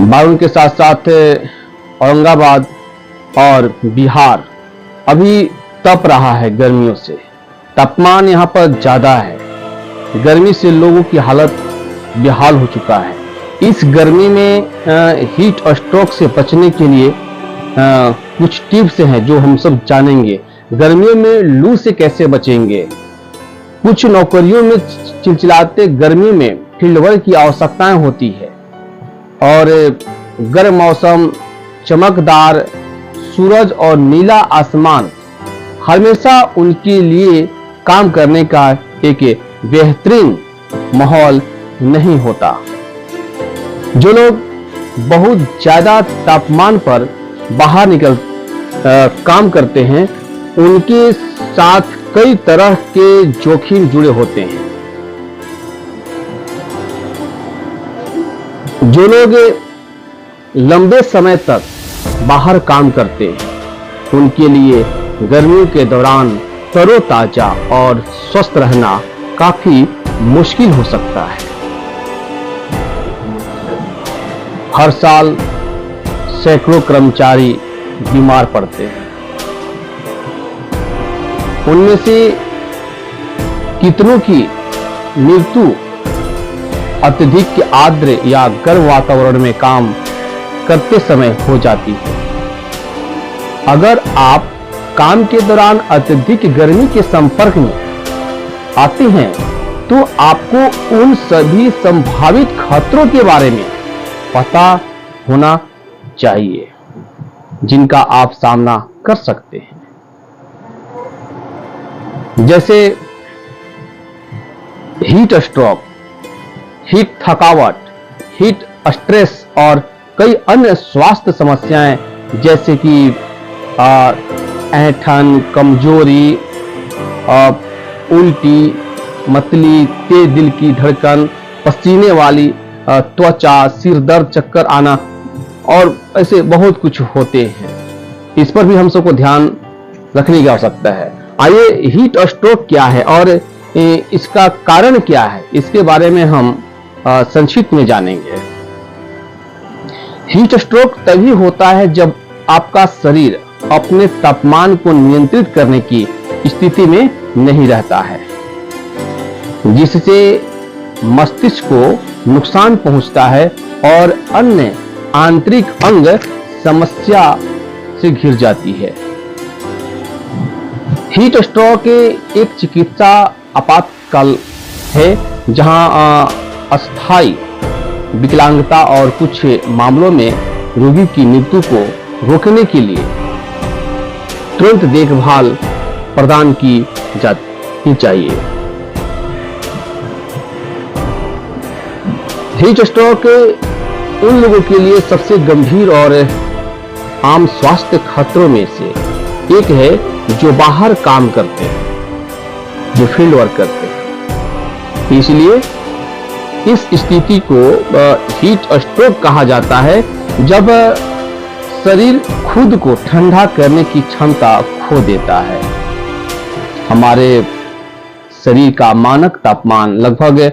बागों के साथ साथ औरंगाबाद और बिहार अभी तप रहा है गर्मियों से। तापमान यहाँ पर ज़्यादा है, गर्मी से लोगों की हालत बेहाल हो चुका है। इस गर्मी में हीट स्ट्रोक से बचने के लिए कुछ टिप्स हैं जो हम सब जानेंगे। गर्मियों में लू से कैसे बचेंगे, कुछ नौकरियों में चिलचिलाते गर्मी में फील्ड वर्क की आवश्यकताएं होती है और गर्म मौसम, चमकदार सूरज और नीला आसमान हमेशा उनके लिए काम करने का एक बेहतरीन माहौल नहीं होता। जो लोग बहुत ज्यादा तापमान पर बाहर निकल काम करते हैं, उनके साथ कई तरह के जोखिम जुड़े होते हैं। जो लोग लंबे समय तक बाहर काम करते हैं, उनके लिए गर्मियों के दौरान तरोताजा और स्वस्थ रहना काफी मुश्किल हो सकता है। हर साल सैकड़ों कर्मचारी बीमार पड़ते हैं। उनमें से कितनों की मृत्यु अत्यधिक आर्द्र या गर्म वातावरण में काम करते समय हो जाती है। अगर आप काम के दौरान अत्यधिक गर्मी के संपर्क में आते हैं, तो आपको उन सभी संभावित खतरों के बारे में पता होना चाहिए जिनका आप सामना कर सकते हैं, जैसे हीट स्ट्रोक, हीट थकावट, हीट स्ट्रेस और कई अन्य स्वास्थ्य समस्याएं जैसे कि ऐंठन, कमजोरी, उल्टी, मतली, तेज दिल की धड़कन, पसीने वाली त्वचा, सिर दर्द, चक्कर आना और ऐसे बहुत कुछ होते हैं। इस पर भी हम सबको ध्यान रखने की आवश्यकता है। आइए, हीट स्ट्रोक क्या है और इसका कारण क्या है, इसके बारे में हम संक्षिप्त में जानेंगे। हीट स्ट्रोक तभी होता है जब आपका शरीर अपने तापमान को नियंत्रित करने की स्थिति में नहीं रहता है, जिससे मस्तिष्क को नुकसान पहुंचता है और अन्य आंतरिक अंग समस्या से घिर जाती है। हीट स्ट्रोक एक चिकित्सा आपातकाल है जहां अस्थायी विकलांगता और कुछ मामलों में रोगी की मृत्यु को रोकने के लिए तुरंत देखभाल प्रदान की जानी चाहिए। हीट स्ट्रोक उन लोगों के लिए सबसे गंभीर और आम स्वास्थ्य खतरों में से एक है जो बाहर काम करते हैं, जो फील्ड वर्क करते हैं। इसलिए इस स्थिति को हीट स्ट्रोक कहा जाता है जब शरीर खुद को ठंडा करने की क्षमता खो देता है। हमारे शरीर का मानक तापमान लगभग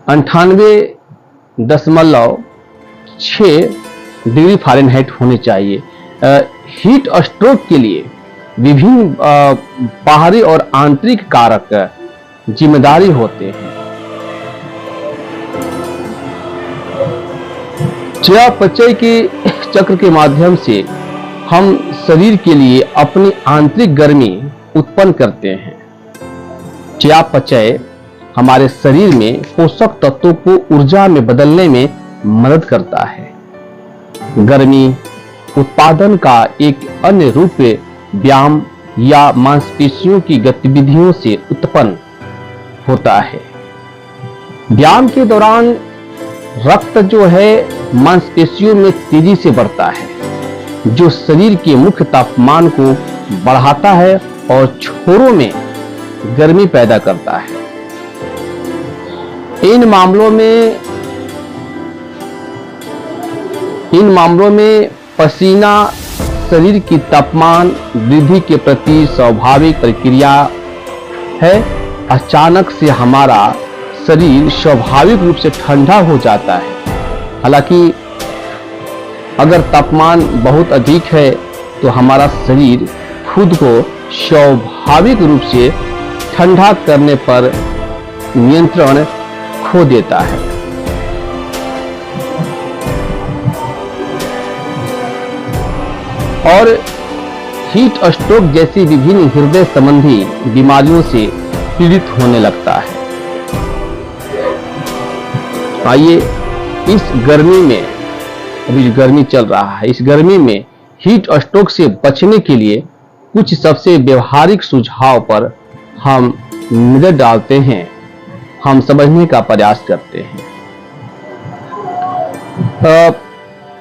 98.6 डिग्री फ़ारेनहाइट होनी चाहिए। हीट स्ट्रोक के लिए विभिन्न बाहरी और आंतरिक कारक जिम्मेदारी होते हैं। चयापचय के चक्र के माध्यम से हम शरीर के लिए अपनी आंतरिक गर्मी उत्पन्न करते हैं। चयापचय हमारे शरीर में पोषक तत्वों को ऊर्जा में बदलने में मदद करता है। गर्मी उत्पादन का एक अन्य रूप व्यायाम या मांसपेशियों की गतिविधियों से उत्पन्न होता है। व्यायाम के दौरान रक्त जो है मांसपेशियों में तेजी से बढ़ता है, जो शरीर के मुख्य तापमान को बढ़ाता है और छोरों में गर्मी पैदा करता है। इन मामलों में पसीना शरीर की तापमान वृद्धि के प्रति स्वाभाविक प्रक्रिया है। अचानक से हमारा शरीर स्वाभाविक रूप से ठंडा हो जाता है। हालांकि अगर तापमान बहुत अधिक है तो हमारा शरीर खुद को स्वाभाविक रूप से ठंडा करने पर नियंत्रण खो देता है। और हीट स्ट्रोक जैसी विभिन्न हृदय संबंधी बीमारियों से पीड़ित होने लगता है। आइए इस गर्मी में, अभी गर्मी चल रहा है, इस गर्मी में हीट स्ट्रोक से बचने के लिए कुछ सबसे व्यवहारिक सुझाव पर हम नजर डालते हैं, हम समझने का प्रयास करते हैं।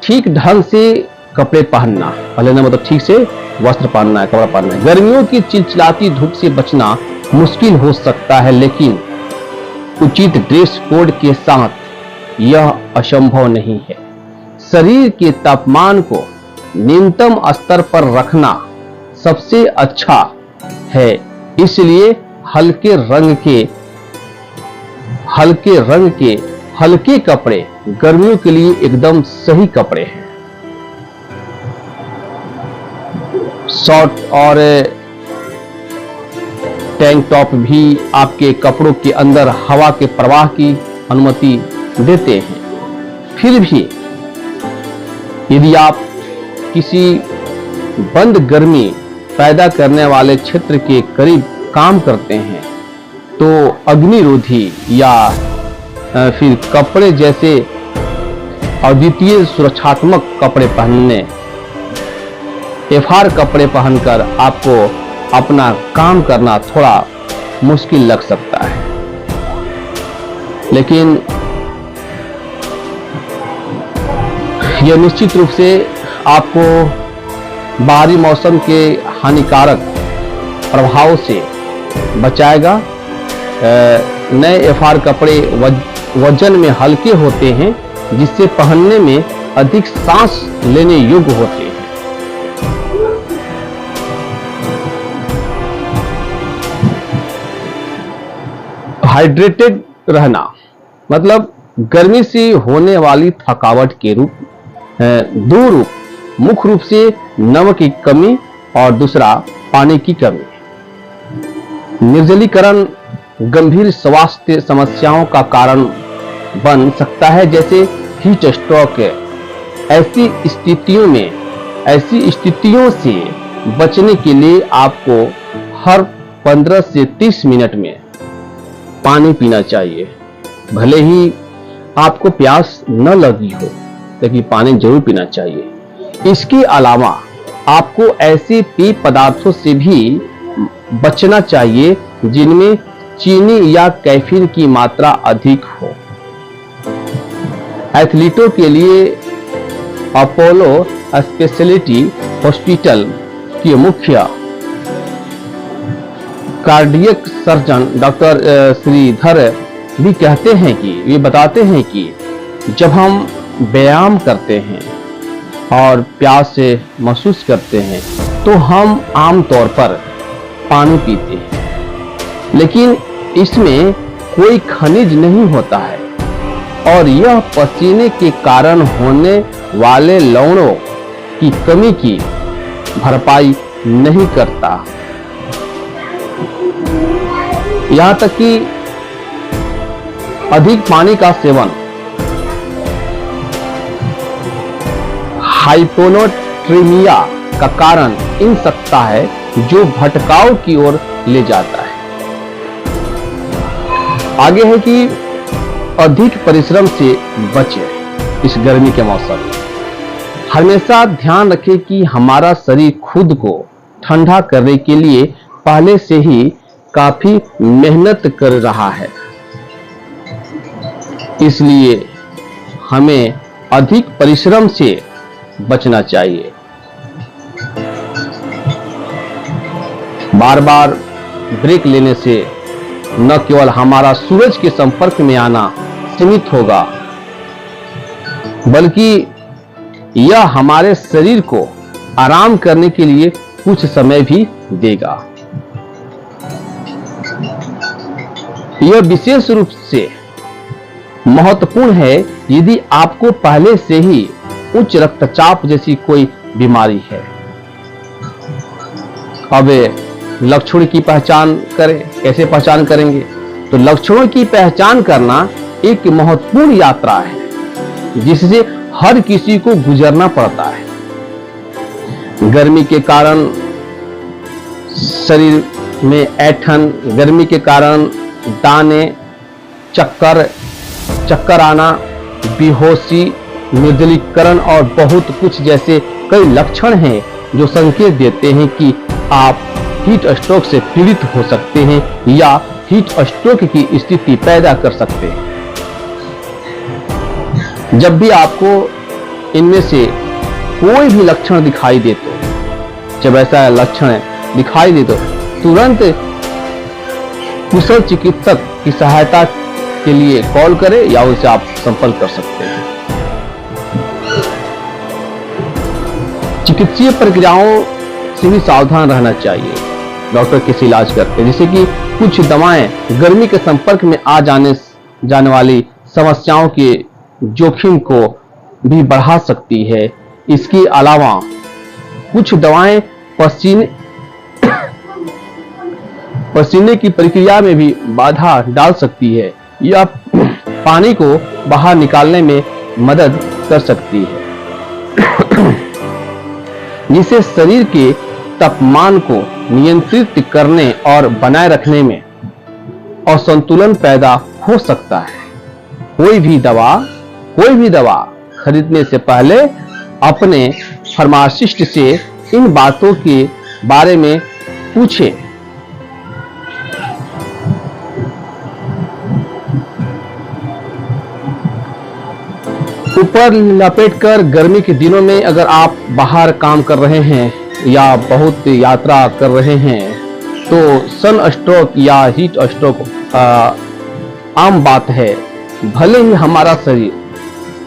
ठीक ढंग से कपड़े पहनना, पहले ना मतलब ठीक से वस्त्र पहनना है, कपड़ा पहनना है। गर्मियों की चिलचिलाती धूप से बचना मुश्किल हो सकता है, लेकिन उचित ड्रेस कोड के साथ यह असंभव नहीं है। शरीर के तापमान को न्यूनतम स्तर पर रखना सबसे अच्छा है, इसलिए हल्के रंग के हल्के कपड़े गर्मियों के लिए एकदम सही कपड़े हैं। शॉर्ट और टैंक टॉप भी आपके कपड़ों के अंदर हवा के प्रवाह की अनुमति देते हैं। फिर भी यदि आप किसी बंद गर्मी पैदा करने वाले क्षेत्र के करीब काम करते हैं तो अग्निरोधी या फिर कपड़े जैसे अद्वितीय सुरक्षात्मक कपड़े पहनने, एफआर कपड़े पहनकर आपको अपना काम करना थोड़ा मुश्किल लग सकता है, लेकिन यह निश्चित रूप से आपको बाहरी मौसम के हानिकारक प्रभाव से बचाएगा। नए एफआर कपड़े वजन में हल्के होते हैं, जिससे पहनने में अधिक सांस लेने योग्य होते हैं। हाइड्रेटेड रहना मतलब गर्मी से होने वाली थकावट के दो रूप, मुख्य रूप से नमक की कमी और दूसरा पानी की कमी। निर्जलीकरण गंभीर स्वास्थ्य समस्याओं का कारण बन सकता है, जैसे हीट स्ट्रोक। ऐसी स्थितियों से बचने के लिए आपको हर 15 से 30 मिनट में पानी पीना चाहिए। भले ही आपको प्यास न लगी हो, लेकिन पानी जरूर पीना चाहिए। इसके अलावा आपको ऐसे पेय पदार्थों से भी बचना चाहिए जिनमें चीनी या कैफीन की मात्रा अधिक हो। एथलीटों के लिए अपोलो स्पेशलिटी हॉस्पिटल के मुख्य कार्डियक सर्जन डॉक्टर श्रीधर भी कहते हैं कि ये बताते हैं कि जब हम व्यायाम करते हैं और प्यास से महसूस करते हैं तो हम आमतौर पर पानी पीते हैं, लेकिन इसमें कोई खनिज नहीं होता है और यह पसीने के कारण होने वाले लवणों की कमी की भरपाई नहीं करता। यहां तक कि अधिक पानी का सेवन हाइपोनेट्रीमिया का कारण इन सकता है, जो भटकाव की ओर ले जाता है। आगे है कि अधिक परिश्रम से बचें। इस गर्मी के मौसम में हमेशा ध्यान रखें कि हमारा शरीर खुद को ठंडा करने के लिए पहले से ही काफी मेहनत कर रहा है, इसलिए हमें अधिक परिश्रम से बचना चाहिए। बार बार ब्रेक लेने से न केवल हमारा सूरज के संपर्क में आना सीमित होगा, बल्कि यह हमारे शरीर को आराम करने के लिए कुछ समय भी देगा। यह विशेष रूप से महत्वपूर्ण है यदि आपको पहले से ही उच्च रक्तचाप जैसी कोई बीमारी है। अब लक्षणों की पहचान करें। कैसे पहचान करेंगे? तो लक्षणों की पहचान करना एक महत्वपूर्ण यात्रा है जिससे हर किसी को गुजरना पड़ता है। गर्मी के कारण शरीर में ऐंठन, गर्मी के कारण दाने, चक्कर आना, बेहोशी, निर्जलीकरण और बहुत कुछ जैसे कई लक्षण हैं जो संकेत देते हैं कि आप हीट स्ट्रोक से पीड़ित हो सकते हैं या हीट स्ट्रोक की स्थिति पैदा कर सकते हैं। जब भी आपको इनमें से कोई भी लक्षण दिखाई दे तो, जब ऐसा लक्षण दिखाई दे तो तुरंत कुशल चिकित्सक की सहायता के लिए कॉल करें या उनसे आप संपर्क कर सकते हैं। चिकित्सीय प्रक्रियाओं से भी सावधान रहना चाहिए डॉक्टर किस इलाज करते हैं, जैसे कि कुछ दवाएं गर्मी के संपर्क में आ जाने वाली समस्याओं के जोखिम को भी बढ़ा सकती है। इसके अलावा कुछ दवाएं पसीने की प्रक्रिया में भी बाधा डाल सकती है या पानी को बाहर निकालने में मदद कर सकती है, जिससे शरीर के तापमान को नियंत्रित करने और बनाए रखने में असंतुलन पैदा हो सकता है। कोई भी दवा खरीदने से पहले अपने फार्मासिस्ट से इन बातों के बारे में पूछें। ऊपर लपेटकर गर्मी के दिनों में अगर आप बाहर काम कर रहे हैं या बहुत यात्रा कर रहे हैं तो सन स्ट्रोक या हीट स्ट्रोक आम बात है। भले ही हमारा शरीर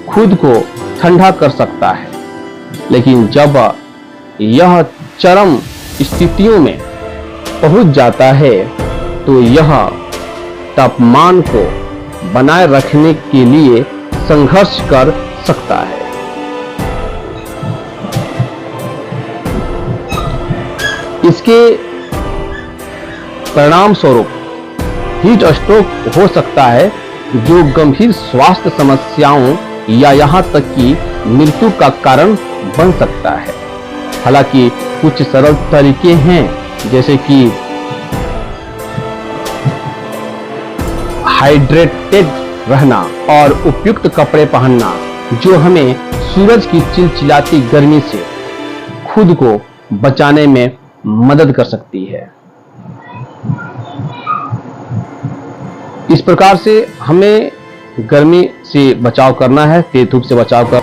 खुद को ठंडा कर सकता है, लेकिन जब यह चरम स्थितियों में पहुंच जाता है तो यह तापमान को बनाए रखने के लिए संघर्ष कर सकता है। इसके परिणाम स्वरूप हीट स्ट्रोक हो सकता है, जो गंभीर स्वास्थ्य समस्याओं या यहां तक कि मृत्यु का कारण बन सकता है। हालांकि कुछ सरल तरीके हैं, जैसे कि हाइड्रेटेड रहना और उपयुक्त कपड़े पहनना, जो हमें सूरज की चिलचिलाती गर्मी से खुद को बचाने में मदद कर सकती है। इस प्रकार से हमें गर्मी से बचाव करना है, तेज धूप से बचाव कर